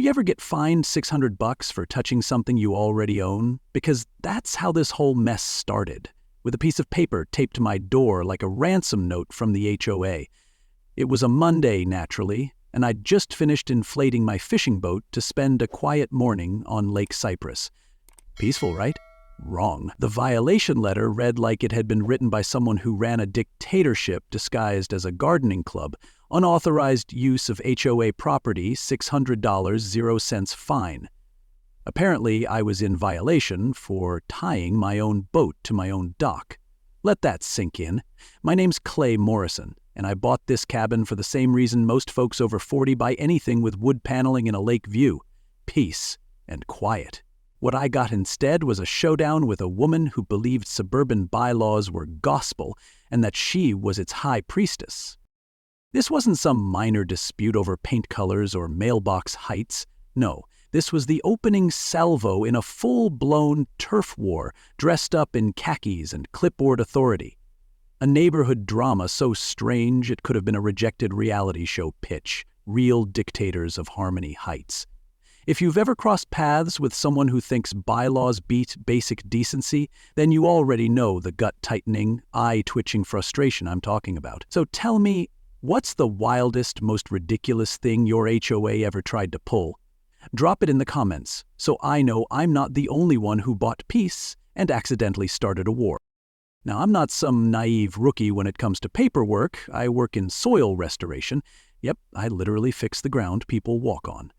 You ever get fined $600 for touching something you already own? Because that's how this whole mess started, with a piece of paper taped to my door like a ransom note from the HOA. It was a Monday, naturally, and I'd just finished inflating my fishing boat to spend a quiet morning on Lake Cypress. Peaceful, right? Wrong. The violation letter read like it had been written by someone who ran a dictatorship disguised as a gardening club. Unauthorized use of HOA property, $600, 0 cents fine. Apparently, I was in violation for tying my own boat to my own dock. Let that sink in. My name's Clay Morrison, and I bought this cabin for the same reason most folks over 40 buy anything with wood paneling and a lake view: peace and quiet. What I got instead was a showdown with a woman who believed suburban bylaws were gospel and that she was its high priestess. This wasn't some minor dispute over paint colors or mailbox heights. No, this was the opening salvo in a full-blown turf war dressed up in khakis and clipboard authority. A neighborhood drama so strange it could have been a rejected reality show pitch, Real Dictators of Harmony Heights. If you've ever crossed paths with someone who thinks bylaws beat basic decency, then you already know the gut-tightening, eye-twitching frustration I'm talking about. So tell me, what's the wildest, most ridiculous thing your HOA ever tried to pull? Drop it in the comments, so I know I'm not the only one who bought peace and accidentally started a war. Now, I'm not some naive rookie when it comes to paperwork. I work in soil restoration. Yep, I literally fix the ground people walk on.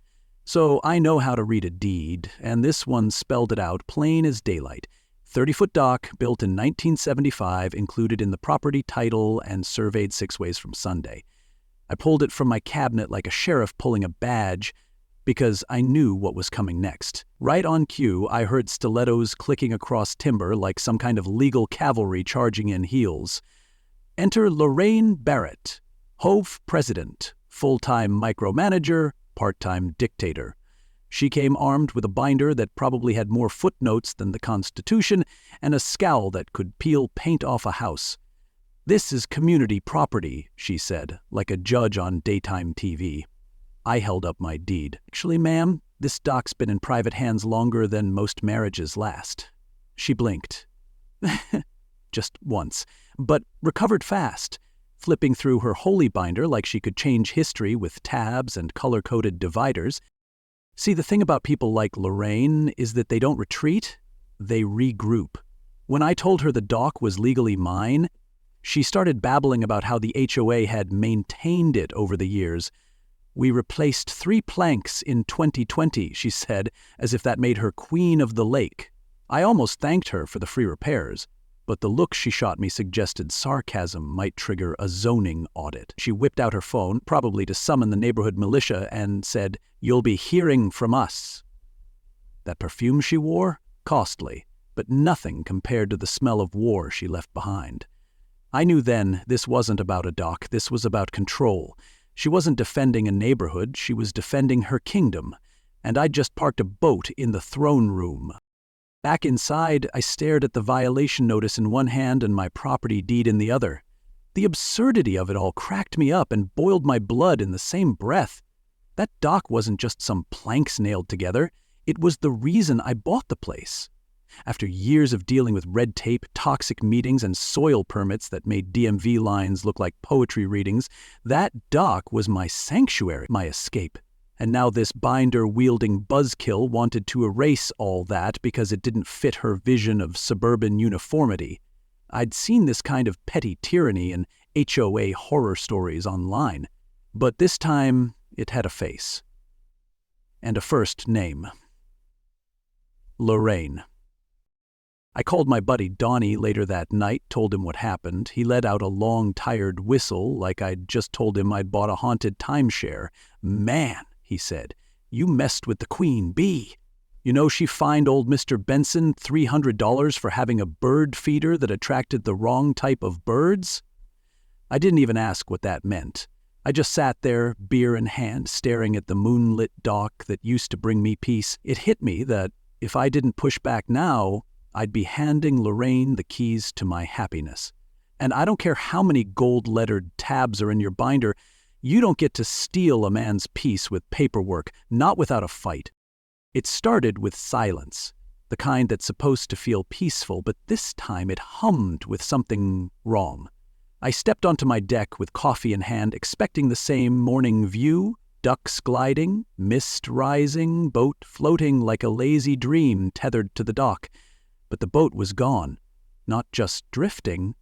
So I know how to read a deed, and this one spelled it out plain as daylight. 30-foot dock, built in 1975, included in the property title and surveyed 6 ways from Sunday. I pulled it from my cabinet like a sheriff pulling a badge because I knew what was coming next. Right on cue, I heard stilettos clicking across timber like some kind of legal cavalry charging in heels. Enter Lorraine Barrett, HOA president, full-time micromanager, part-time dictator. She came armed with a binder that probably had more footnotes than the Constitution and a scowl that could peel paint off a house. "This is community property," she said, like a judge on daytime TV. I held up my deed. "Actually, ma'am, this dock's been in private hands longer than most marriages last." She blinked. Just once, but recovered fast, flipping through her holy binder like she could change history with tabs and color-coded dividers. See, the thing about people like Lorraine is that they don't retreat, they regroup. When I told her the dock was legally mine, she started babbling about how the HOA had maintained it over the years. "We replaced 3 planks in 2020, she said, as if that made her queen of the lake. I almost thanked her for the free repairs, but the look she shot me suggested sarcasm might trigger a zoning audit. She whipped out her phone, probably to summon the neighborhood militia, and said, "You'll be hearing from us." That perfume she wore? Costly, but nothing compared to the smell of war she left behind. I knew then this wasn't about a dock, this was about control. She wasn't defending a neighborhood, she was defending her kingdom, and I'd just parked a boat in the throne room. Back inside, I stared at the violation notice in one hand and my property deed in the other. The absurdity of it all cracked me up and boiled my blood in the same breath. That dock wasn't just some planks nailed together, it was the reason I bought the place. After years of dealing with red tape, toxic meetings, and soil permits that made DMV lines look like poetry readings, that dock was my sanctuary, my escape. And now this binder-wielding buzzkill wanted to erase all that because it didn't fit her vision of suburban uniformity. I'd seen this kind of petty tyranny in HOA horror stories online, but this time it had a face. And a first name. Lorraine. I called my buddy Donnie later that night, told him what happened. He let out a long, tired whistle like I'd just told him I'd bought a haunted timeshare. "Man," he said, "you messed with the queen bee. You know she fined old Mr. Benson $300 for having a bird feeder that attracted the wrong type of birds?" I didn't even ask what that meant. I just sat there, beer in hand, staring at the moonlit dock that used to bring me peace. It hit me that if I didn't push back now, I'd be handing Lorraine the keys to my happiness. And I don't care how many gold-lettered tabs are in your binder, You don't get to steal a man's peace with paperwork, not without a fight. It started with silence, the kind that's supposed to feel peaceful, but this time it hummed with something wrong. I stepped onto my deck with coffee in hand, expecting the same morning view, ducks gliding, mist rising, boat floating like a lazy dream tethered to the dock. But the boat was gone. Not just drifting,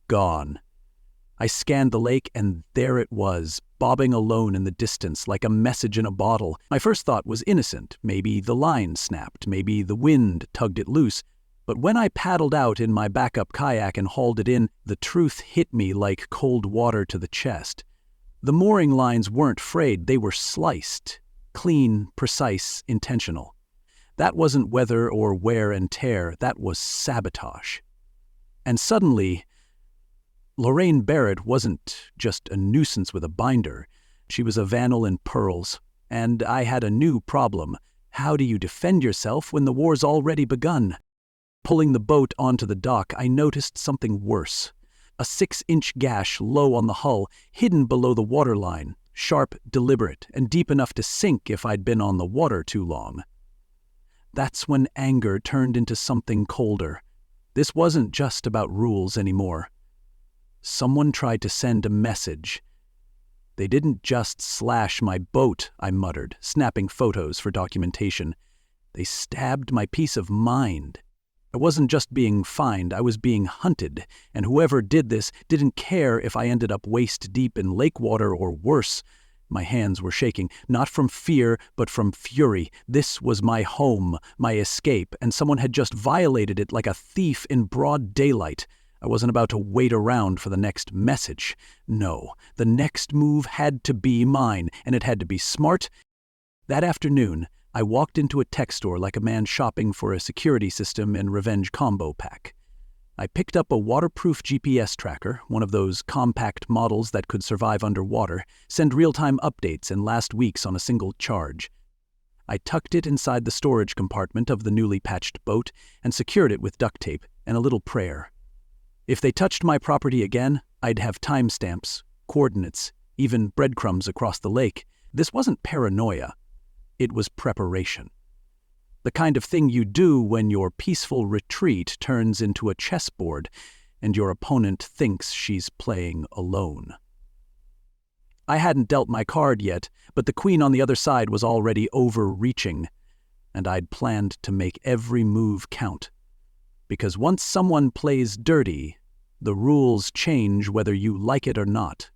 gone. I scanned the lake, and there it was, bobbing alone in the distance like a message in a bottle. My first thought was innocent. Maybe the line snapped, maybe the wind tugged it loose. But when I paddled out in my backup kayak and hauled it in, the truth hit me like cold water to the chest. The mooring lines weren't frayed, they were sliced. Clean, precise, intentional. That wasn't weather or wear and tear, that was sabotage. And suddenly, Lorraine Barrett wasn't just a nuisance with a binder. She was a Vanel in pearls. And I had a new problem. How do you defend yourself when the war's already begun? Pulling the boat onto the dock, I noticed something worse. A 6-inch gash low on the hull, hidden below the waterline, sharp, deliberate, and deep enough to sink if I'd been on the water too long. That's when anger turned into something colder. This wasn't just about rules anymore. Someone tried to send a message. They didn't just slash my boat, I muttered, snapping photos for documentation. They stabbed my peace of mind. I wasn't just being fined, I was being hunted, and whoever did this didn't care if I ended up waist-deep in lake water or worse. My hands were shaking, not from fear, but from fury. This was my home, my escape, and someone had just violated it like a thief in broad daylight. I wasn't about to wait around for the next message. No, the next move had to be mine, and it had to be smart. That afternoon, I walked into a tech store like a man shopping for a security system and revenge combo pack. I picked up a waterproof GPS tracker, one of those compact models that could survive underwater, send real-time updates and last weeks on a single charge. I tucked it inside the storage compartment of the newly patched boat and secured it with duct tape and a little prayer. If they touched my property again, I'd have timestamps, coordinates, even breadcrumbs across the lake. This wasn't paranoia. It was preparation. The kind of thing you do when your peaceful retreat turns into a chessboard and your opponent thinks she's playing alone. I hadn't dealt my card yet, but the queen on the other side was already overreaching, and I'd planned to make every move count. Because once someone plays dirty, the rules change whether you like it or not.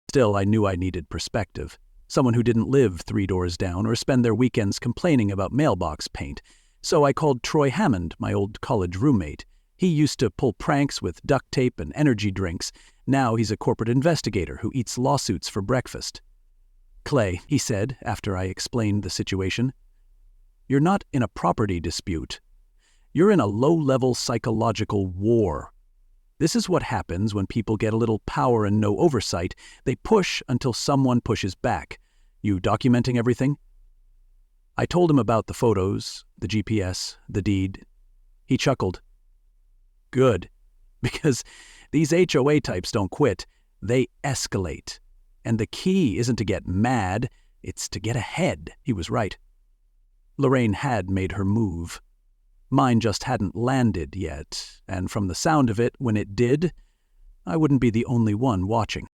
Still, I knew I needed perspective. Someone who didn't live 3 doors down or spend their weekends complaining about mailbox paint. So I called Troy Hammond, my old college roommate. He used to pull pranks with duct tape and energy drinks. Now he's a corporate investigator who eats lawsuits for breakfast. "Clay," he said after I explained the situation, "you're not in a property dispute. You're in a low-level psychological war. This is what happens when people get a little power and no oversight. They push until someone pushes back. You documenting everything?" I told him about the photos, the GPS, the deed. He chuckled. "Good, because these HOA types don't quit. They escalate. And the key isn't to get mad, it's to get ahead." He was right. Lorraine had made her move. Mine just hadn't landed yet, and from the sound of it, when it did, I wouldn't be the only one watching.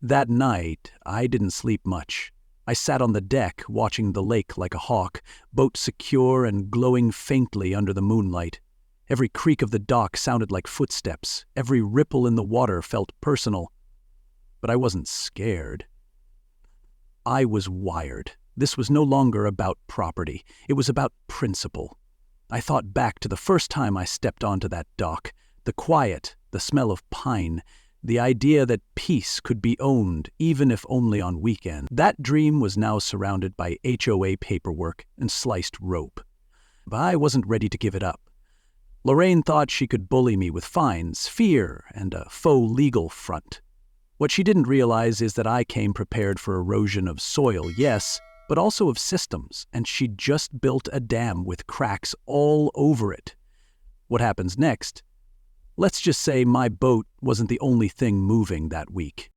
That night, I didn't sleep much. I sat on the deck, watching the lake like a hawk, boat secure and glowing faintly under the moonlight. Every creak of the dock sounded like footsteps. Every ripple in the water felt personal. But I wasn't scared. I was wired. This was no longer about property. It was about principle. I thought back to the first time I stepped onto that dock, the quiet, the smell of pine, the idea that peace could be owned, even if only on weekends. That dream was now surrounded by HOA paperwork and sliced rope. But I wasn't ready to give it up. Lorraine thought she could bully me with fines, fear, and a faux legal front. What she didn't realize is that I came prepared for erosion of soil, yes, but also of systems, and she'd just built a dam with cracks all over it. What happens next? Let's just say my boat wasn't the only thing moving that week.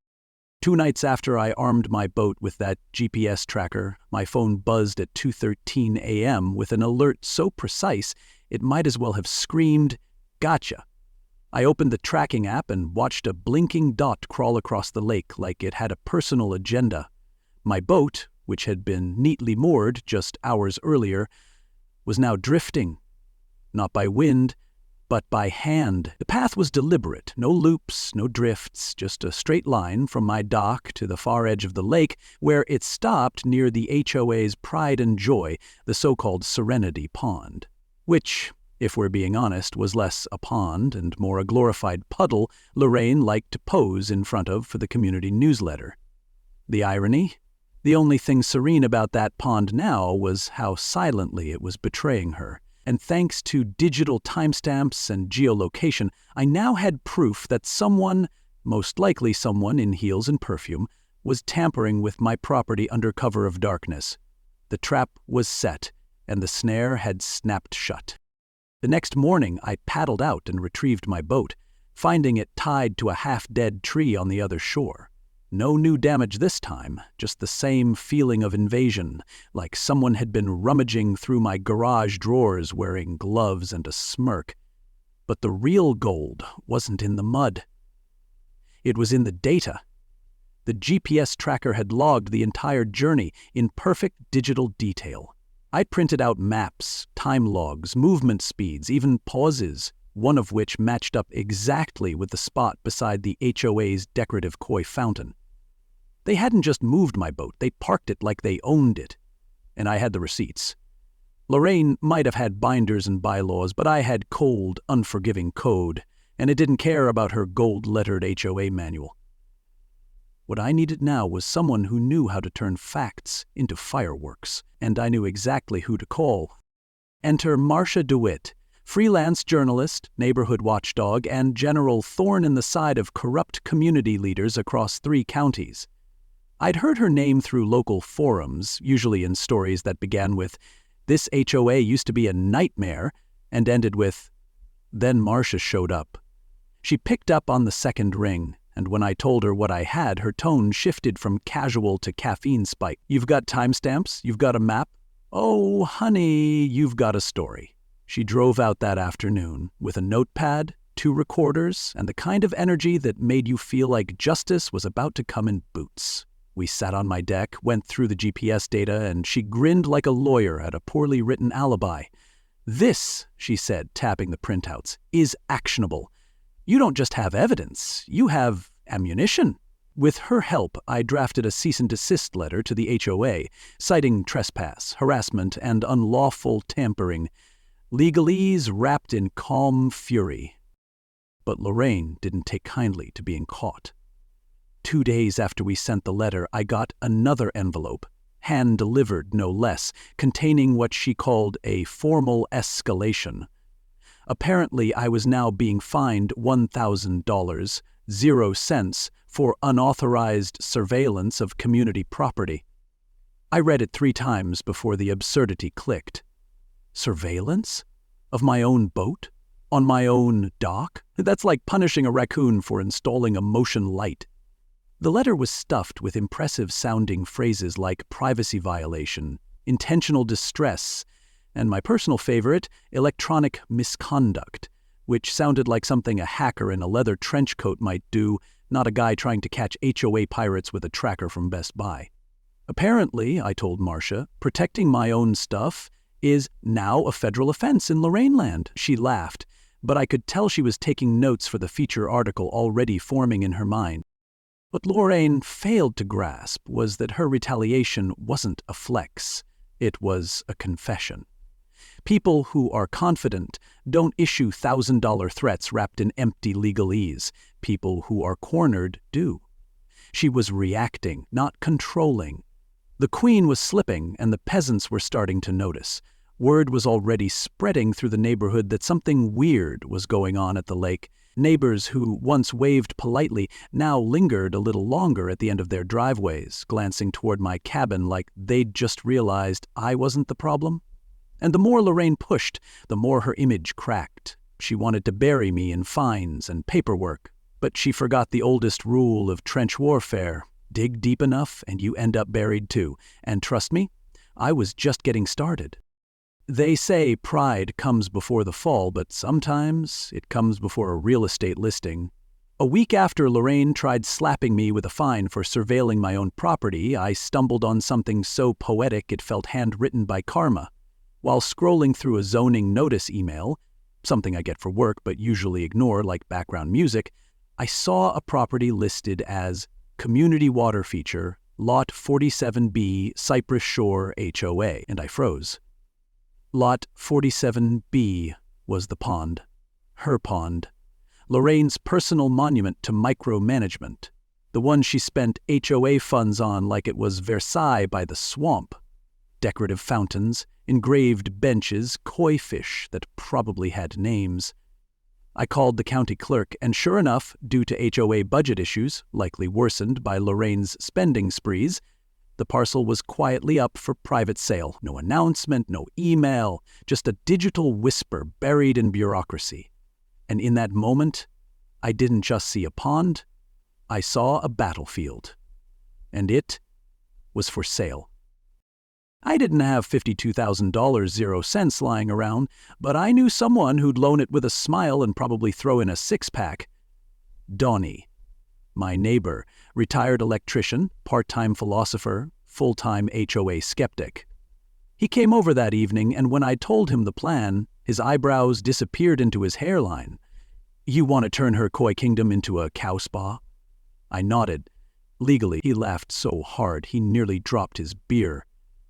2 nights after I armed my boat with that GPS tracker, my phone buzzed at 2:13 a.m. with an alert so precise it might as well have screamed, "Gotcha!" I opened the tracking app and watched a blinking dot crawl across the lake like it had a personal agenda. My boat, which had been neatly moored just hours earlier, was now drifting, not by wind, but by hand. The path was deliberate, no loops, no drifts, just a straight line from my dock to the far edge of the lake, where it stopped near the HOA's pride and joy, the so-called Serenity Pond, which, if we're being honest, was less a pond and more a glorified puddle Lorraine liked to pose in front of for the community newsletter. The irony? The only thing serene about that pond now was how silently it was betraying her. And thanks to digital timestamps and geolocation, I now had proof that someone, most likely someone in heels and perfume, was tampering with my property under cover of darkness. The trap was set, and the snare had snapped shut. The next morning, I paddled out and retrieved my boat, finding it tied to a half-dead tree on the other shore. No new damage this time, just the same feeling of invasion, like someone had been rummaging through my garage drawers wearing gloves and a smirk. But the real gold wasn't in the mud. It was in the data. The GPS tracker had logged the entire journey in perfect digital detail. I'd printed out maps, time logs, movement speeds, even pauses, one of which matched up exactly with the spot beside the HOA's decorative koi fountain. They hadn't just moved my boat, they parked it like they owned it. And I had the receipts. Lorraine might have had binders and bylaws, but I had cold, unforgiving code, and it didn't care about her gold-lettered HOA manual. What I needed now was someone who knew how to turn facts into fireworks, and I knew exactly who to call. Enter Marcia DeWitt, freelance journalist, neighborhood watchdog, and general thorn in the side of corrupt community leaders across 3 counties. I'd heard her name through local forums, usually in stories that began with, "This HOA used to be a nightmare," and ended with, "Then Marcia showed up." She picked up on the second ring, and when I told her what I had, her tone shifted from casual to caffeine spike. "You've got timestamps? You've got a map? Oh, honey, you've got a story." She drove out that afternoon with a notepad, 2 recorders, and the kind of energy that made you feel like justice was about to come in boots. We sat on my deck, went through the GPS data, and she grinned like a lawyer at a poorly written alibi. "This," she said, tapping the printouts, "is actionable. You don't just have evidence, you have ammunition." With her help, I drafted a cease and desist letter to the HOA, citing trespass, harassment, and unlawful tampering. Legalese wrapped in calm fury. But Lorraine didn't take kindly to being caught. 2 days after we sent the letter, I got another envelope, hand-delivered no less, containing what she called a formal escalation. Apparently, I was now being fined $1,000, 0 cents, for unauthorized surveillance of community property. I read it 3 times before the absurdity clicked. Surveillance? Of my own boat? On my own dock? That's like punishing a raccoon for installing a motion light. The letter was stuffed with impressive-sounding phrases like privacy violation, intentional distress, and my personal favorite, electronic misconduct, which sounded like something a hacker in a leather trench coat might do, not a guy trying to catch HOA pirates with a tracker from Best Buy. Apparently, I told Marcia, protecting my own stuff is now a federal offense in Lorraineland. She laughed, but I could tell she was taking notes for the feature article already forming in her mind. What Lorraine failed to grasp was that her retaliation wasn't a flex. It was a confession. People who are confident don't issue $1,000 threats wrapped in empty legalese. People who are cornered do. She was reacting, not controlling. The queen was slipping, and the peasants were starting to notice. Word was already spreading through the neighborhood that something weird was going on at the lake. Neighbors who once waved politely now lingered a little longer at the end of their driveways, glancing toward my cabin like they'd just realized I wasn't the problem. And the more Lorraine pushed, the more her image cracked. She wanted to bury me in fines and paperwork, but she forgot the oldest rule of trench warfare. Dig deep enough and you end up buried too. And trust me, I was just getting started. They say pride comes before the fall, but sometimes it comes before a real estate listing. A week after Lorraine tried slapping me with a fine for surveilling my own property, I stumbled on something so poetic it felt handwritten by karma. While scrolling through a zoning notice email, something I get for work but usually ignore like background music, I saw a property listed as Community Water Feature, Lot 47B, Cypress Shore HOA, and I froze. Lot 47B was the pond. Her pond. Lorraine's personal monument to micromanagement. The one she spent HOA funds on like it was Versailles by the swamp. Decorative fountains, engraved benches, koi fish that probably had names. I called the county clerk, and sure enough, due to HOA budget issues, likely worsened by Lorraine's spending sprees, the parcel was quietly up for private sale. No announcement, no email, just a digital whisper buried in bureaucracy. And in that moment, I didn't just see a pond, I saw a battlefield. And it was for sale. I didn't have $52,000 0 cents lying around, but I knew someone who'd loan it with a smile and probably throw in a six-pack. Donnie. My neighbor, retired electrician, part-time philosopher, full-time HOA skeptic. He came over that evening, and when I told him the plan, his eyebrows disappeared into his hairline. You want to turn her koi kingdom into a cow spa? I nodded. Legally, he laughed so hard he nearly dropped his beer.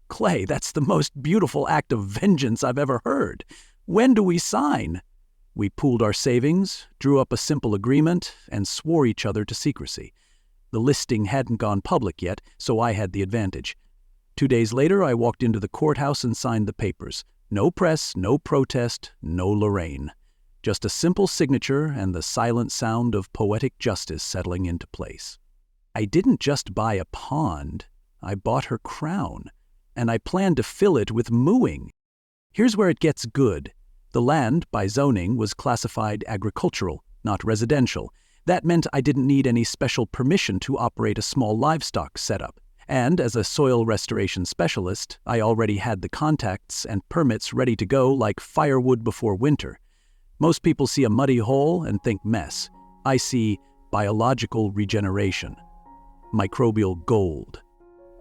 Clay, that's the most beautiful act of vengeance I've ever heard. When do we sign? We pooled our savings, drew up a simple agreement, and swore each other to secrecy. The listing hadn't gone public yet, so I had the advantage. 2 days later, I walked into the courthouse and signed the papers. No press, no protest, no Lorraine. Just a simple signature and the silent sound of poetic justice settling into place. I didn't just buy a pond, I bought her crown, and I planned to fill it with mooing. Here's where it gets good. The land, by zoning, was classified agricultural, not residential. That meant I didn't need any special permission to operate a small livestock setup. And as a soil restoration specialist, I already had the contacts and permits ready to go like firewood before winter. Most people see a muddy hole and think mess. I see biological regeneration, microbial gold.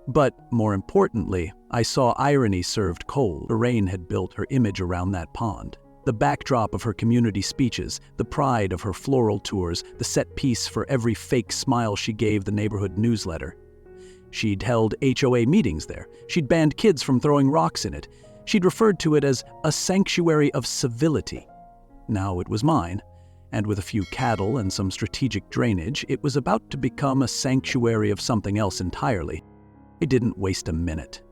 But more importantly, I saw irony served cold. Lorraine had built her image around that pond. The backdrop of her community speeches, the pride of her floral tours, the set piece for every fake smile she gave the neighborhood newsletter. She'd held HOA meetings there. She'd banned kids from throwing rocks in it. She'd referred to it as a sanctuary of civility. Now it was mine, and with a few cattle and some strategic drainage, it was about to become a sanctuary of something else entirely. I didn't waste a minute.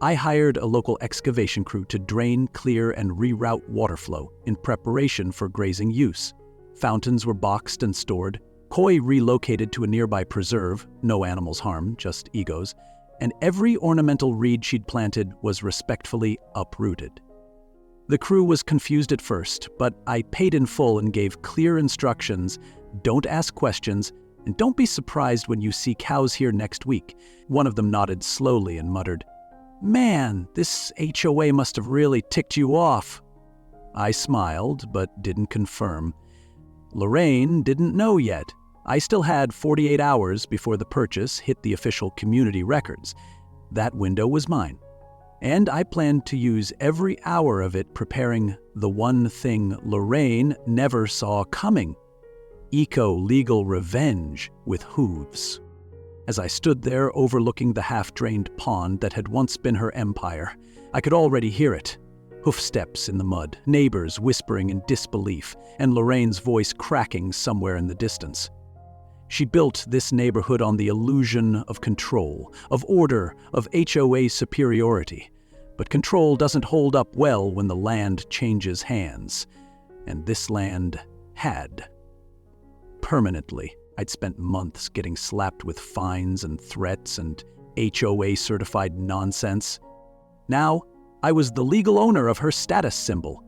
I hired a local excavation crew to drain, clear, and reroute water flow in preparation for grazing use. Fountains were boxed and stored, koi relocated to a nearby preserve, no animals harmed, just egos, and every ornamental reed she'd planted was respectfully uprooted. The crew was confused at first, but I paid in full and gave clear instructions: don't ask questions, and don't be surprised when you see cows here next week. One of them nodded slowly and muttered, "Man, this HOA must have really ticked you off." I smiled, but didn't confirm. Lorraine didn't know yet. I still had 48 hours before the purchase hit the official community records. That window was mine. And I planned to use every hour of it preparing the one thing Lorraine never saw coming: eco-legal revenge with hooves. As I stood there overlooking the half-drained pond that had once been her empire, I could already hear it. Hoof steps in the mud, neighbors whispering in disbelief, and Lorraine's voice cracking somewhere in the distance. She built this neighborhood on the illusion of control, of order, of HOA superiority. But control doesn't hold up well when the land changes hands. And this land had. Permanently. I'd spent months getting slapped with fines and threats and HOA-certified nonsense. Now, I was the legal owner of her status symbol.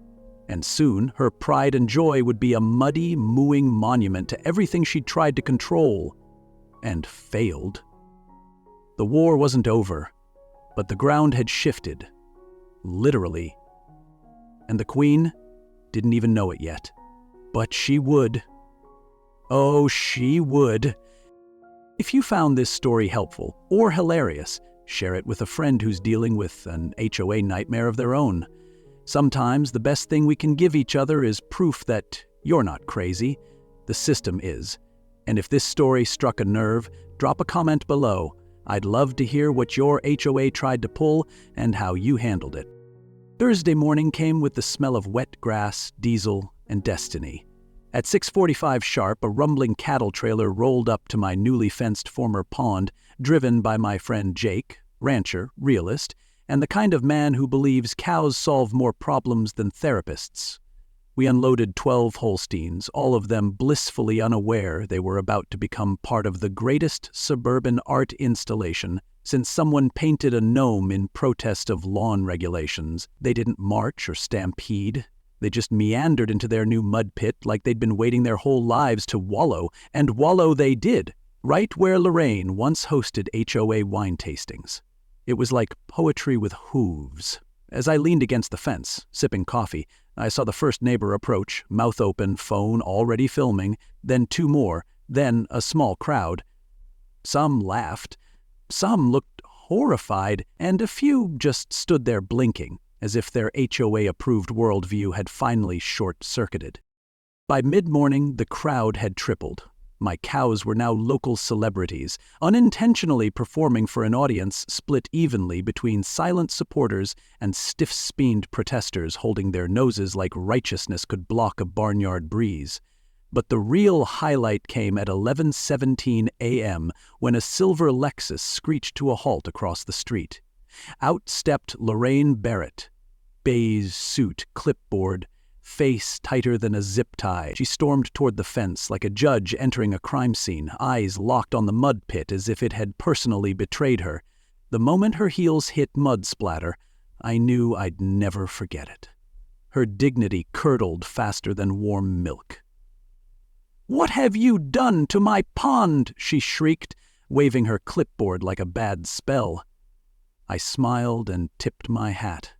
And soon, her pride and joy would be a muddy, mooing monument to everything she'd tried to control and failed. The war wasn't over, but the ground had shifted, literally. And the Queen didn't even know it yet. But she would. Oh, she would. If you found this story helpful or hilarious, share it with a friend who's dealing with an HOA nightmare of their own. Sometimes the best thing we can give each other is proof that you're not crazy. The system is. And if this story struck a nerve, drop a comment below. I'd love to hear what your HOA tried to pull and how you handled it. Thursday morning came with the smell of wet grass, diesel, and destiny. At 6:45 sharp, a rumbling cattle trailer rolled up to my newly fenced former pond, driven by my friend Jake, rancher, realist, and the kind of man who believes cows solve more problems than therapists. We unloaded 12 Holsteins, all of them blissfully unaware they were about to become part of the greatest suburban art installation since someone painted a gnome in protest of lawn regulations. They didn't march or stampede. They just meandered into their new mud pit like they'd been waiting their whole lives to wallow, and wallow they did, right where Lorraine once hosted HOA wine tastings. It was like poetry with hooves. As I leaned against the fence, sipping coffee, I saw the first neighbor approach, mouth open, phone already filming, then two more, then a small crowd. Some laughed, some looked horrified, and a few just stood there blinking, as if their HOA-approved worldview had finally short-circuited. By mid-morning, the crowd had tripled. My cows were now local celebrities, unintentionally performing for an audience split evenly between silent supporters and stiff-spined protesters holding their noses like righteousness could block a barnyard breeze. But the real highlight came at 11:17 a.m. when a silver Lexus screeched to a halt across the street. Out stepped Lorraine Barrett, beige suit, clipboard, face tighter than a zip tie. She stormed toward the fence like a judge entering a crime scene, eyes locked on the mud pit as if it had personally betrayed her. The moment her heels hit mud splatter, I knew I'd never forget it. Her dignity curdled faster than warm milk. "What have you done to my pond?" she shrieked, waving her clipboard like a bad spell. I smiled and tipped my hat.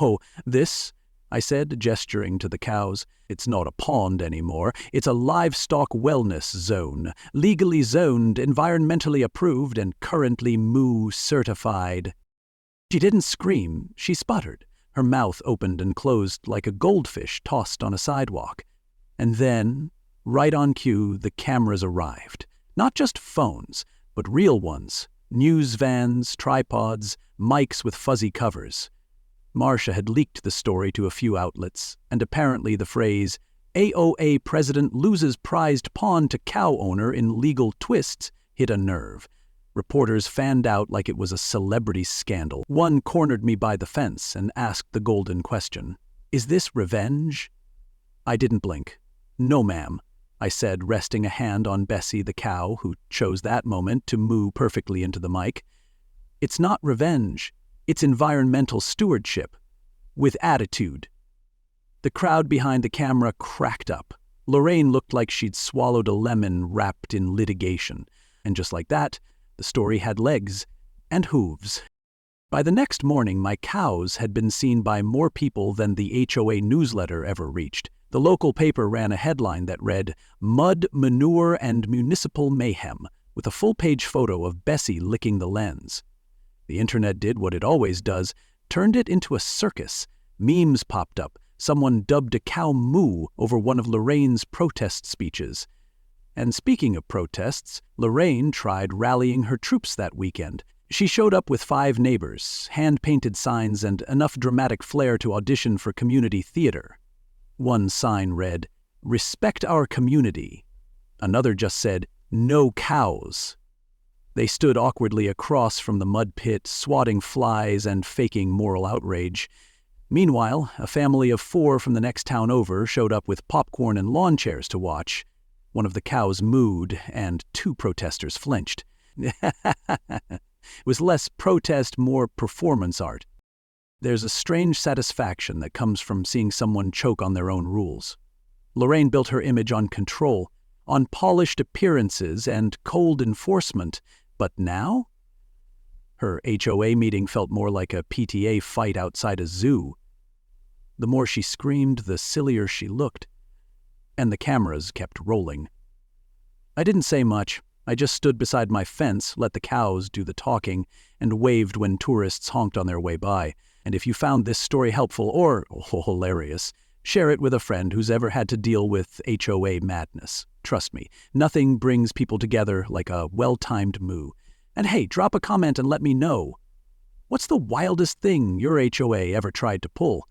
"Oh, this?" I said, gesturing to the cows. "It's not a pond anymore. It's a livestock wellness zone, legally zoned, environmentally approved, and currently moo certified." She didn't scream, she sputtered. Her mouth opened and closed like a goldfish tossed on a sidewalk. And then, right on cue, the cameras arrived. Not just phones, but real ones. News vans, tripods, mics with fuzzy covers. Marcia had leaked the story to a few outlets, and apparently the phrase, "AOA president loses prized pond to cow owner in legal twists," hit a nerve. Reporters fanned out like it was a celebrity scandal. One cornered me by the fence and asked the golden question, "Is this revenge?" I didn't blink. "No, ma'am," I said, resting a hand on Bessie the cow, who chose that moment to moo perfectly into the mic. "It's not revenge. It's environmental stewardship. With attitude." The crowd behind the camera cracked up. Lorraine looked like she'd swallowed a lemon wrapped in litigation. And just like that, the story had legs and hooves. By the next morning, my cows had been seen by more people than the HOA newsletter ever reached. The local paper ran a headline that read, "Mud, Manure, and Municipal Mayhem," with a full-page photo of Bessie licking the lens. The internet did what it always does, turned it into a circus. Memes popped up. Someone dubbed a cow moo over one of Lorraine's protest speeches. And speaking of protests, Lorraine tried rallying her troops that weekend. She showed up with 5 neighbors, hand-painted signs, and enough dramatic flair to audition for community theater. One sign read, "Respect our community." Another just said, "No cows." They stood awkwardly across from the mud pit, swatting flies and faking moral outrage. Meanwhile, a family of 4 from the next town over showed up with popcorn and lawn chairs to watch. One of the cows mooed, and 2 protesters flinched. It was less protest, more performance art. There's a strange satisfaction that comes from seeing someone choke on their own rules. Lorraine built her image on control, on polished appearances and cold enforcement. But now? Her HOA meeting felt more like a PTA fight outside a zoo. The more she screamed, the sillier she looked, and the cameras kept rolling. I didn't say much. I just stood beside my fence, let the cows do the talking, and waved when tourists honked on their way by. And if you found this story helpful or hilarious, share it with a friend who's ever had to deal with HOA madness. Trust me, nothing brings people together like a well-timed moo. And hey, drop a comment and let me know. What's the wildest thing your HOA ever tried to pull?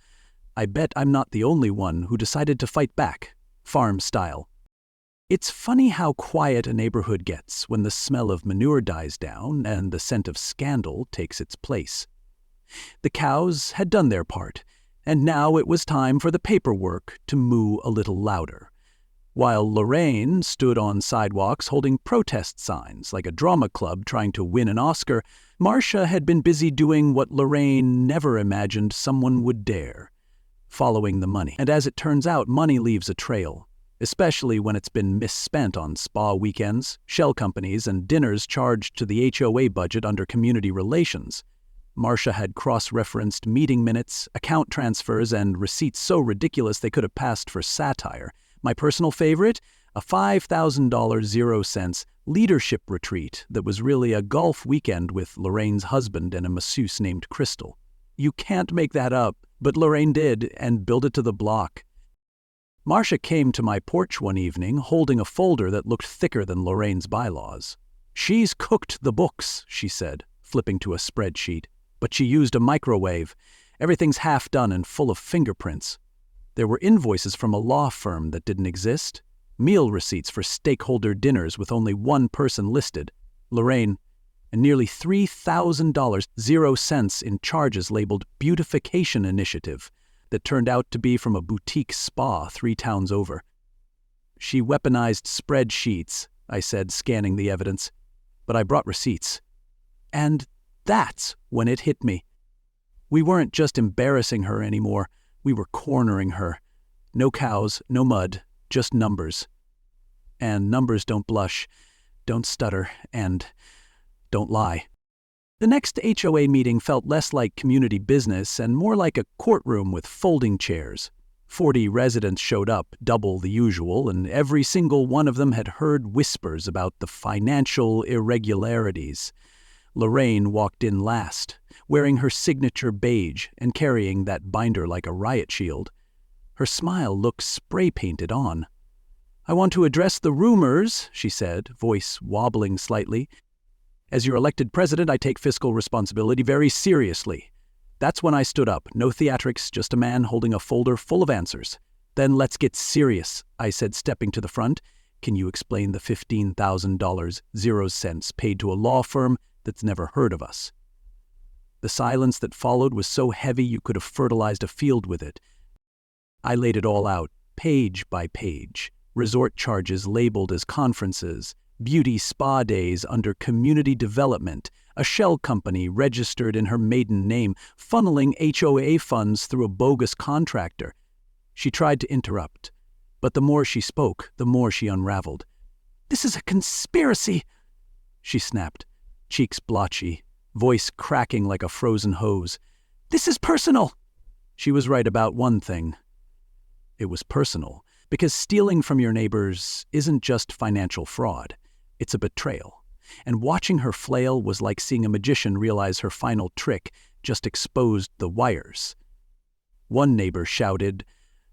I bet I'm not the only one who decided to fight back, farm style. It's funny how quiet a neighborhood gets when the smell of manure dies down and the scent of scandal takes its place. The cows had done their part, and now it was time for the paperwork to moo a little louder. While Lorraine stood on sidewalks holding protest signs like a drama club trying to win an Oscar, Marcia had been busy doing what Lorraine never imagined someone would dare: following the money. And as it turns out, money leaves a trail, especially when it's been misspent on spa weekends, shell companies, and dinners charged to the HOA budget under community relations. Marcia had cross-referenced meeting minutes, account transfers, and receipts so ridiculous they could have passed for satire. My personal favorite? A $5,000 0 cents leadership retreat that was really a golf weekend with Lorraine's husband and a masseuse named Crystal. You can't make that up, but Lorraine did, and billed it to the block. Marcia came to my porch one evening holding a folder that looked thicker than Lorraine's bylaws. "She's cooked the books," she said, flipping to a spreadsheet. "But she used a microwave. Everything's half done and full of fingerprints. There were invoices from a law firm that didn't exist, meal receipts for stakeholder dinners with only one person listed, Lorraine, and nearly $3,000 0 cents in charges labeled Beautification Initiative that turned out to be from a boutique spa 3 towns over." "She weaponized spreadsheets," I said, scanning the evidence. "But I brought receipts." And that's when it hit me. We weren't just embarrassing her anymore. We were cornering her. No cows, no mud, just numbers. And numbers don't blush, don't stutter, and don't lie. The next HOA meeting felt less like community business and more like a courtroom with folding chairs. 40 residents showed up, double the usual, and every single one of them had heard whispers about the financial irregularities. Lorraine walked in last, wearing her signature beige and carrying that binder like a riot shield. Her smile looked spray-painted on. "I want to address the rumors," she said, voice wobbling slightly. "As your elected president, I take fiscal responsibility very seriously." That's when I stood up. No theatrics, just a man holding a folder full of answers. "Then let's get serious," I said, stepping to the front. "Can you explain the $15,000 0 cents paid to a law firm that's never heard of us?" The silence that followed was so heavy you could have fertilized a field with it. I laid it all out, page by page. Resort charges labeled as conferences, beauty spa days under community development, a shell company registered in her maiden name, funneling HOA funds through a bogus contractor. She tried to interrupt, but the more she spoke, the more she unraveled. "This is a conspiracy," she snapped, cheeks blotchy, voice cracking like a frozen hose. "This is personal." She was right about one thing. It was personal, because stealing from your neighbors isn't just financial fraud. It's a betrayal. And watching her flail was like seeing a magician realize her final trick just exposed the wires. One neighbor shouted,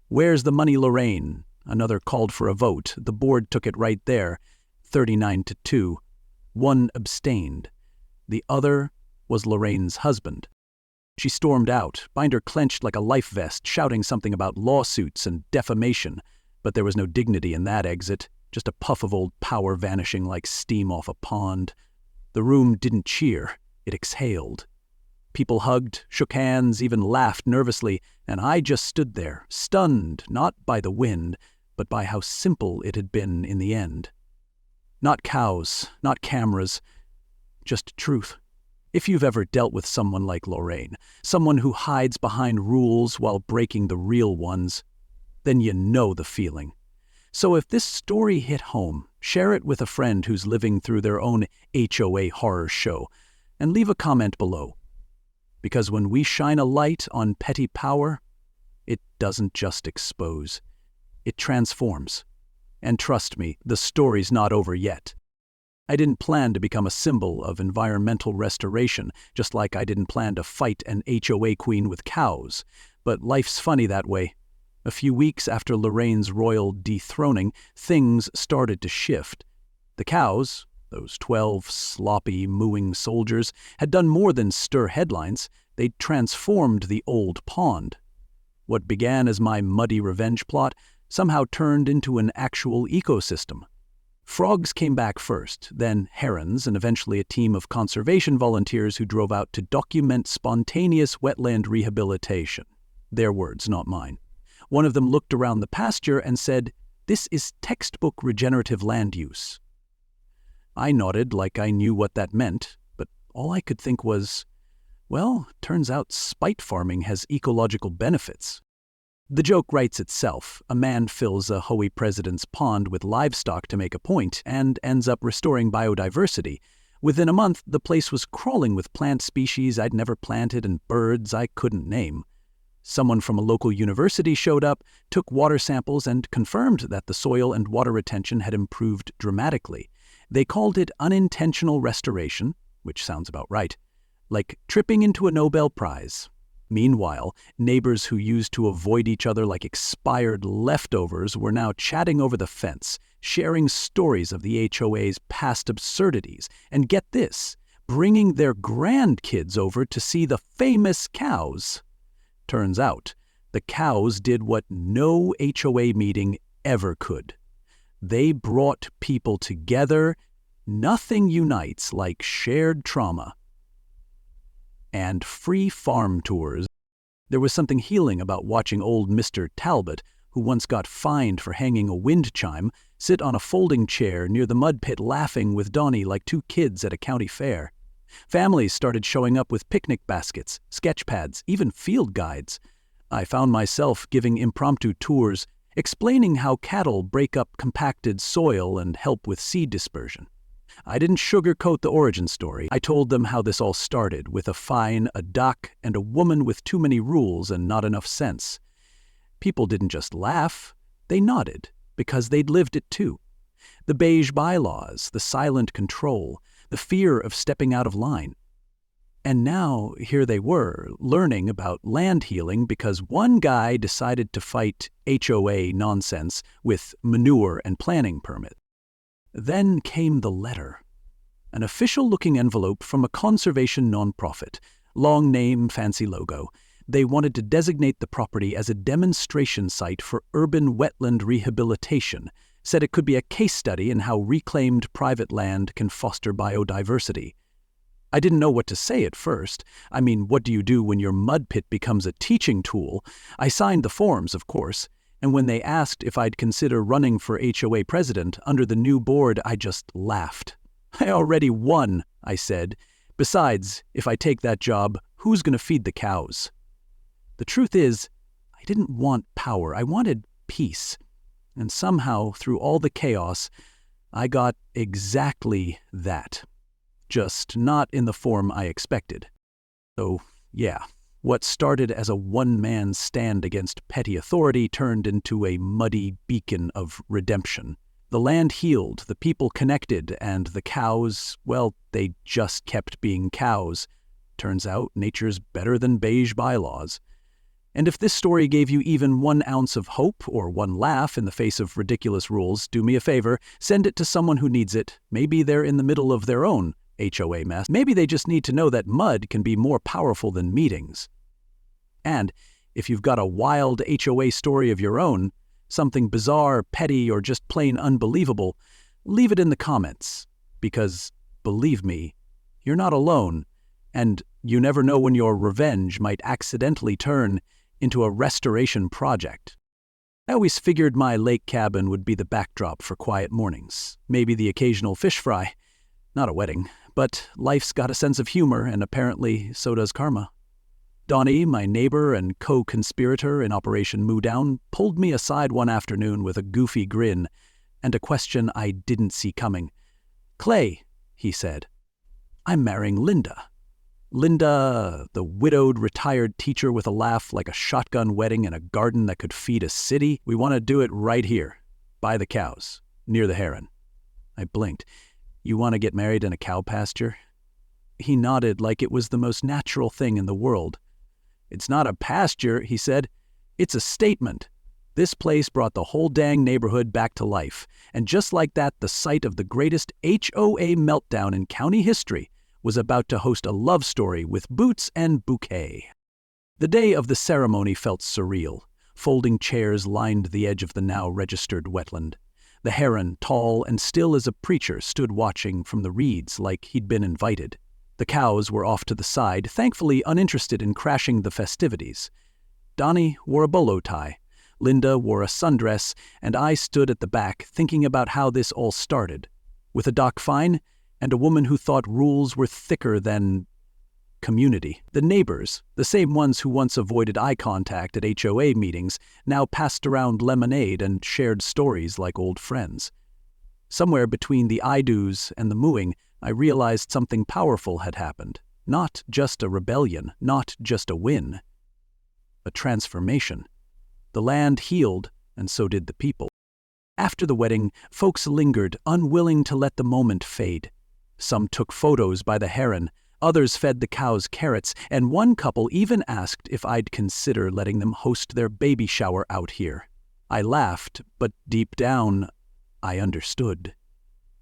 "Where's the money, Lorraine?" Another called for a vote. The board took it right there, 39-2. One abstained. The other was Lorraine's husband. She stormed out, binder clenched like a life vest, shouting something about lawsuits and defamation. But there was no dignity in that exit, just a puff of old power vanishing like steam off a pond. The room didn't cheer, it exhaled. People hugged, shook hands, even laughed nervously, and I just stood there, stunned not by the wind, but by how simple it had been in the end. Not cows, not cameras, just truth. If you've ever dealt with someone like Lorraine, someone who hides behind rules while breaking the real ones, then you know the feeling. So if this story hit home, share it with a friend who's living through their own HOA horror show. and leave a comment below. Because when we shine a light on petty power, it doesn't just expose, it transforms. And trust me, the story's not over yet. I didn't plan to become a symbol of environmental restoration, just like I didn't plan to fight an HOA queen with cows. But life's funny that way. A few weeks after Lorraine's royal dethroning, things started to shift. The cows, those 12 sloppy, mooing soldiers, had done more than stir headlines. They'd transformed the old pond. What began as my muddy revenge plot somehow turned into an actual ecosystem. Frogs came back first, then herons, and eventually a team of conservation volunteers who drove out to document spontaneous wetland rehabilitation. Their words, not mine. One of them looked around the pasture and said, "This is textbook regenerative land use." I nodded like I knew what that meant, but all I could think was, well, turns out spite farming has ecological benefits. The joke writes itself. A man fills a HOA president's pond with livestock to make a point and ends up restoring biodiversity. Within a month, the place was crawling with plant species I'd never planted and birds I couldn't name. Someone from a local university showed up, took water samples, and confirmed that the soil and water retention had improved dramatically. They called it unintentional restoration, which sounds about right, like tripping into a Nobel Prize. Meanwhile, neighbors who used to avoid each other like expired leftovers were now chatting over the fence, sharing stories of the HOA's past absurdities, and get this, bringing their grandkids over to see the famous cows. Turns out, the cows did what no HOA meeting ever could. They brought people together. Nothing unites like shared trauma. And free farm tours. There was something healing about watching old Mr. Talbot, who once got fined for hanging a wind chime, sit on a folding chair near the mud pit laughing with Donnie like two kids at a county fair. Families started showing up with picnic baskets, sketch pads, even field guides. I found myself giving impromptu tours, explaining how cattle break up compacted soil and help with seed dispersion. I didn't sugarcoat the origin story. I told them how this all started, with a fine, a duck, and a woman with too many rules and not enough sense. People didn't just laugh, they nodded, because they'd lived it too. The beige bylaws, the silent control, the fear of stepping out of line. And now, here they were, learning about land healing because one guy decided to fight HOA nonsense with manure and planning permit. Then came the letter. An official-looking envelope from a conservation nonprofit. Long name, fancy logo. They wanted to designate the property as a demonstration site for urban wetland rehabilitation. Said it could be a case study in how reclaimed private land can foster biodiversity. I didn't know what to say at first. I mean, what do you do when your mud pit becomes a teaching tool? I signed the forms, of course. And when they asked if I'd consider running for HOA president under the new board, I just laughed. "I already won," I said. "Besides, if I take that job, who's going to feed the cows?" The truth is, I didn't want power. I wanted peace. And somehow, through all the chaos, I got exactly that. Just not in the form I expected. So, yeah. What started as a one-man stand against petty authority turned into a muddy beacon of redemption. The land healed, the people connected, and the cows, well, they just kept being cows. Turns out nature's better than beige bylaws. And if this story gave you even 1 ounce of hope or 1 laugh in the face of ridiculous rules, do me a favor, send it to someone who needs it. Maybe they're in the middle of their own HOA mess. Maybe they just need to know that mud can be more powerful than meetings. And if you've got a wild HOA story of your own, something bizarre, petty, or just plain unbelievable, leave it in the comments. Because, believe me, you're not alone, and you never know when your revenge might accidentally turn into a restoration project. I always figured my lake cabin would be the backdrop for quiet mornings, maybe the occasional fish fry. Not a wedding, but life's got a sense of humor, and apparently so does karma. Donnie, my neighbor and co-conspirator in Operation Moo Down, pulled me aside one afternoon with a goofy grin and a question I didn't see coming. "Clay," he said, I'm marrying Linda. Linda, the widowed retired teacher with a laugh like a shotgun wedding in a garden that could feed a city. We want to do it right here, by the cows, near the heron. I blinked. You want to get married in a cow pasture? He nodded like it was the most natural thing in the world. It's not a pasture, he said. It's a statement. This place brought the whole dang neighborhood back to life, and just like that, the site of the greatest HOA meltdown in county history was about to host a love story with boots and bouquet. The day of the ceremony felt surreal. Folding chairs lined the edge of the now registered wetland. The heron, tall and still as a preacher, stood watching from the reeds like he'd been invited. The cows were off to the side, thankfully uninterested in crashing the festivities. Donnie wore a bolo tie, Linda wore a sundress, and I stood at the back thinking about how this all started, with a Doc Fine and a woman who thought rules were thicker than community. The neighbors, the same ones who once avoided eye contact at HOA meetings, now passed around lemonade and shared stories like old friends. Somewhere between the I-do's and the mooing, I realized something powerful had happened. Not just a rebellion, not just a win. A transformation. The land healed, and so did the people. After the wedding, folks lingered, unwilling to let the moment fade. Some took photos by the heron, others fed the cows carrots, and one couple even asked if I'd consider letting them host their baby shower out here. I laughed, but deep down, I understood.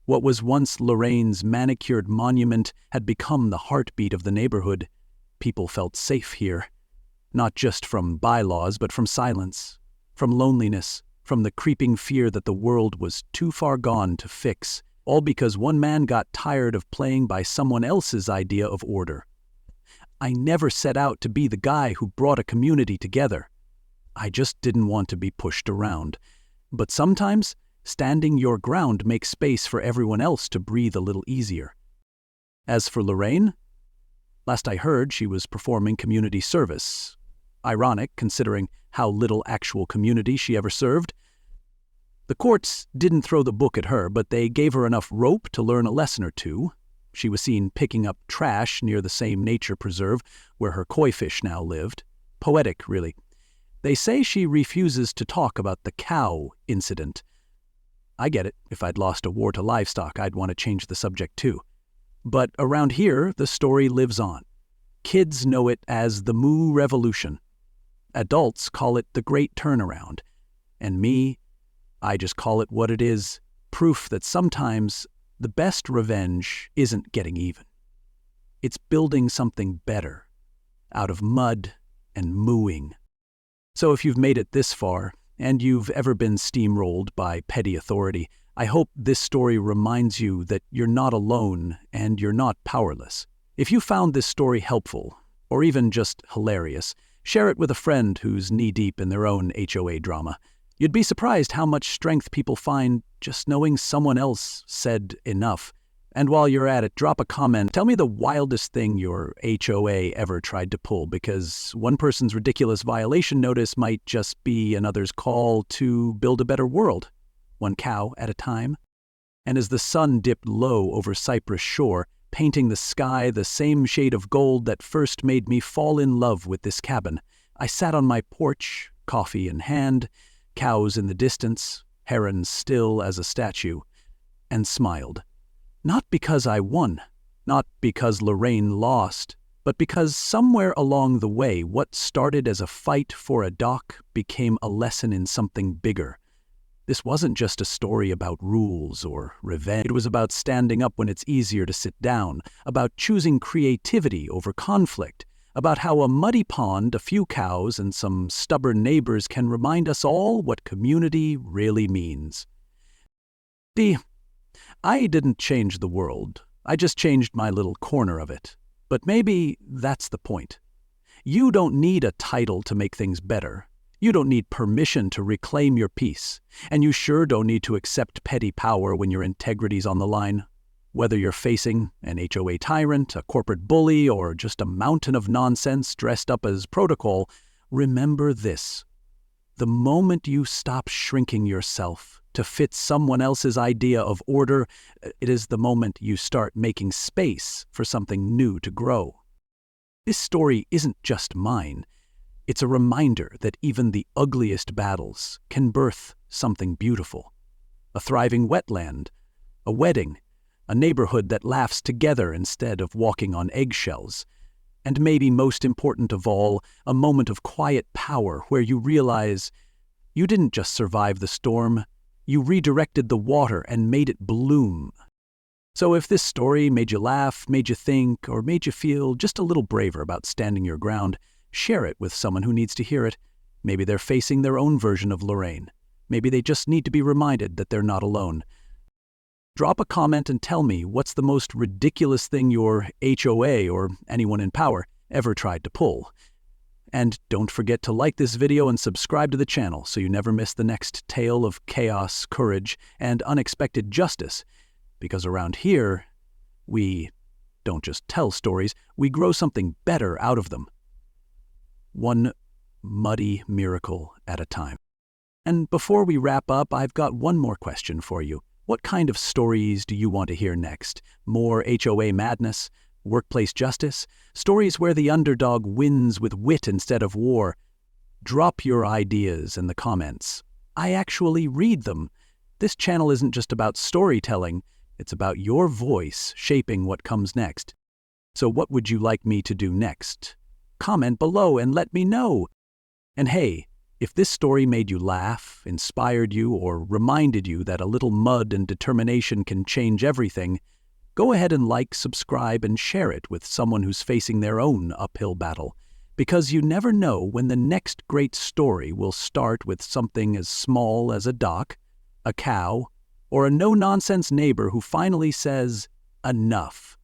What was once Lorraine's manicured monument had become the heartbeat of the neighborhood. People felt safe here. Not just from bylaws, but from silence, from loneliness, from the creeping fear that the world was too far gone to fix, all because one man got tired of playing by someone else's idea of order. I never set out to be the guy who brought a community together. I just didn't want to be pushed around. But sometimes, standing your ground makes space for everyone else to breathe a little easier. As for Lorraine, last I heard she was performing community service. Ironic, considering how little actual community she ever served. The courts didn't throw the book at her, but they gave her enough rope to learn a lesson or two. She was seen picking up trash near the same nature preserve where her koi fish now lived. Poetic, really. They say she refuses to talk about the cow incident. I get it. If I'd lost a war to livestock, I'd want to change the subject too. But around here, the story lives on. Kids know it as the Moo Revolution. Adults call it the Great Turnaround. And me, I just call it what it is, proof that sometimes the best revenge isn't getting even. It's building something better, out of mud and mooing. So if you've made it this far, and you've ever been steamrolled by petty authority, I hope this story reminds you that you're not alone and you're not powerless. If you found this story helpful, or even just hilarious, share it with a friend who's knee-deep in their own HOA drama. You'd be surprised how much strength people find just knowing someone else said enough. And while you're at it, drop a comment. Tell me the wildest thing your HOA ever tried to pull, because one person's ridiculous violation notice might just be another's call to build a better world, one cow at a time. And as the sun dipped low over Cypress Shore, painting the sky the same shade of gold that first made me fall in love with this cabin, I sat on my porch, coffee in hand, cows in the distance, heron still as a statue, and smiled. Not because I won, not because Lorraine lost, but because somewhere along the way what started as a fight for a dock became a lesson in something bigger. This wasn't just a story about rules or revenge. It was about standing up when it's easier to sit down, about choosing creativity over conflict, about how a muddy pond, a few cows, and some stubborn neighbors can remind us all what community really means. I didn't change the world. I just changed my little corner of it. But maybe that's the point. You don't need a title to make things better. You don't need permission to reclaim your peace. And you sure don't need to accept petty power when your integrity's on the line. Whether you're facing an HOA tyrant, a corporate bully, or just a mountain of nonsense dressed up as protocol, remember this. The moment you stop shrinking yourself, to fit someone else's idea of order. It is the moment you start making space for something new to grow. This story isn't just mine. It's a reminder that even the ugliest battles can birth something beautiful. A thriving wetland, a wedding, a neighborhood that laughs together instead of walking on eggshells, and maybe most important of all, a moment of quiet power where you realize you didn't just survive the storm, you redirected the water and made it bloom. So if this story made you laugh, made you think, or made you feel just a little braver about standing your ground, share it with someone who needs to hear it. Maybe they're facing their own version of Lorraine. Maybe they just need to be reminded that they're not alone. Drop a comment and tell me what's the most ridiculous thing your HOA or anyone in power ever tried to pull. And don't forget to like this video and subscribe to the channel so you never miss the next tale of chaos, courage, and unexpected justice. Because around here, we don't just tell stories, we grow something better out of them. One muddy miracle at a time. And before we wrap up, I've got one more question for you. What kind of stories do you want to hear next? More HOA madness? Workplace justice? Stories where the underdog wins with wit instead of war? Drop your ideas in the comments. I actually read them. This channel isn't just about storytelling, it's about your voice shaping what comes next. So what would you like me to do next? Comment below and let me know. And hey, if this story made you laugh, inspired you, or reminded you that a little mud and determination can change everything, go ahead and like, subscribe, and share it with someone who's facing their own uphill battle. Because you never know when the next great story will start with something as small as a dock, a cow, or a no-nonsense neighbor who finally says, enough.